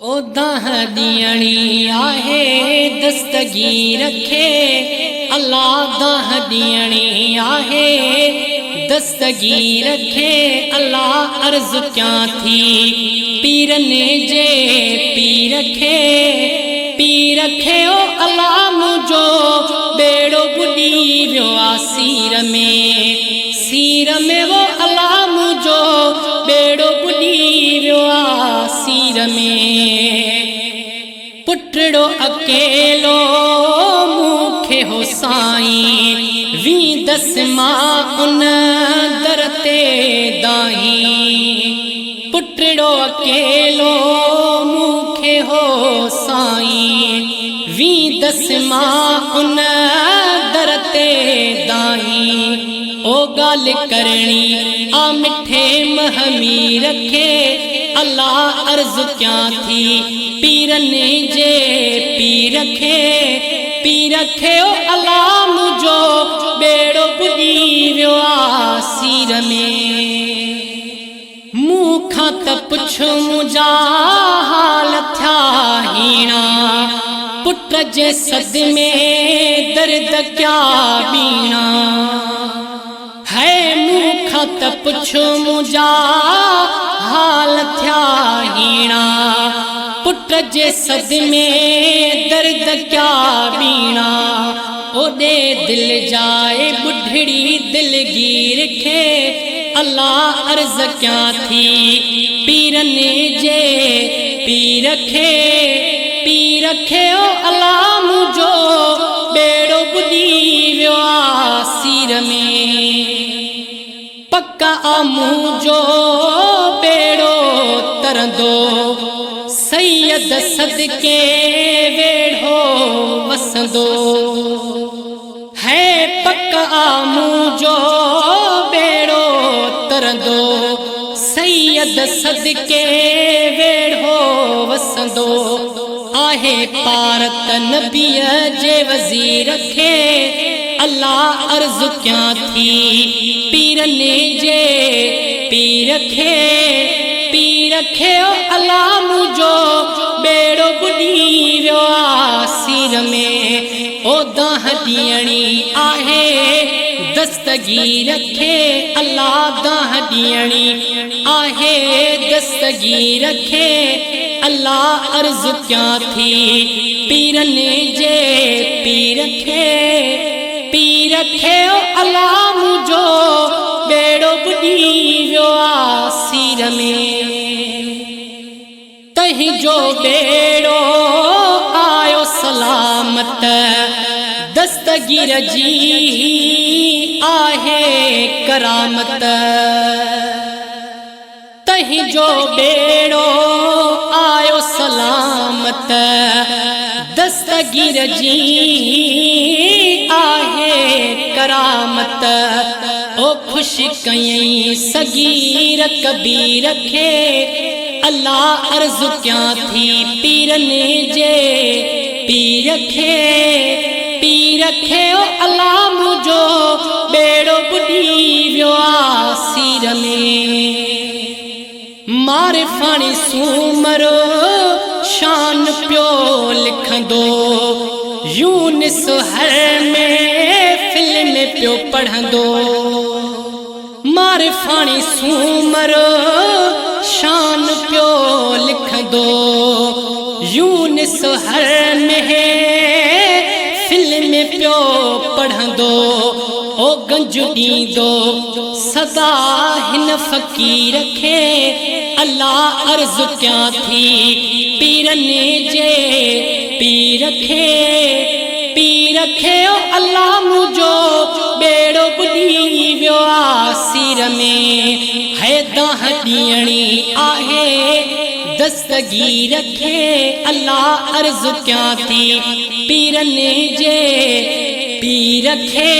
ओ दाह दियणी आहे दस्तगी रखे अल्लाह दाह दियणी आहे दस्तगी रखे अल्लाह अर्ज क्या थी पीर ने जे पी रखे ओ अल्लाह मुझो बेड़ो बुडी वियो आ सीर में वो अल्लाह मुझो बेड़ो बुडी वियो आ सीर में पुटड़ो अकेलो मूखे हो साईं वी दस मां उन दरते दाही पुटड़ो अकेलो मूखे हो साईं वी दस मां उन दरते दाही ओ गाल करनी आ मिठे महमी रखे अल्लाह अर्ज क्या थी पीर ने जे पी रखे ओ अल्लाह मुझो बेड़ो बुडी वियो आ सीर में मूखा त पुछ मुझा हाल थया हीणा पुट जे सद में दर्द क्या बीना है मूखा त पुछ मुझा हाल थया हीणा पुट जे सद में दर्द क्या बीना ओडे दिल जाए बुढ़ड़ी दिलगीर खे अल्लाह अर्ज क्या थी पीर ने जे पी रखे ओ अल्लाह मुझो बेड़ो बुडी वियो आ सीर में पक्का आ मुझो बेड़ो तरंदो सैयद सदके वेढ़ो वसंदो है पक्का आ मुझो बेड़ो तरंदो सैयद सदके वेढ़ो वसंदो आहे पारत नबीय जे वजीर खे अल्लाह अर्ज क्या थी पीर ने जे पी रखे ओ अल्लाह मुझो बेड़ो बुडी वियो आ सीर में ओ दाह दियणी आहे दस्तगी रखे अल्लाह दाह दियणी आहे दस्तगी रखे अल्लाह अर्ज क्या थी पीर ने जे पी रखे ओ अल्लाह मुझो बेड़ो बुडी वियो आ सीर में तही जो बेड़ो आयो सलामत दस्तगीर जी आहे करामत तही जो बेड़ो आयो सलामत दस्तगीर जी आहे करामत ओ खुश कयई सगीर कबीर खे अल्लाह अर्ज क्या थी पीर ने जे पी रखे ओ अल्लाह मुझो बेड़ो बुडी वियो आ सीर में मारे फाणी सूमरो शान पियो लिखंदो यूनिस हर में फिल्म पियो पढ़ंदो मारे फाणी सूमरो शान पियो लिखंदो यूनिस हर में फिल्म पियो पढ़ंदो ओ गंज दींदो सदा हिन फकीर खे अल्लाह अर्ज क्या थी पीर ने जे पी रखे ओ अल्लाह मुझो बेड़ो बुडी वियो आ सीर में है दाह दियणी आहे दस्तगी रखे अल्लाह अर्ज क्या थी पीर ने जे पी रखे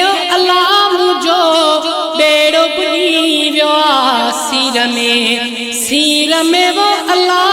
ओ अल्लाह मुझो बेड़ो बुडी वियो आ सीर में वो अल्लाह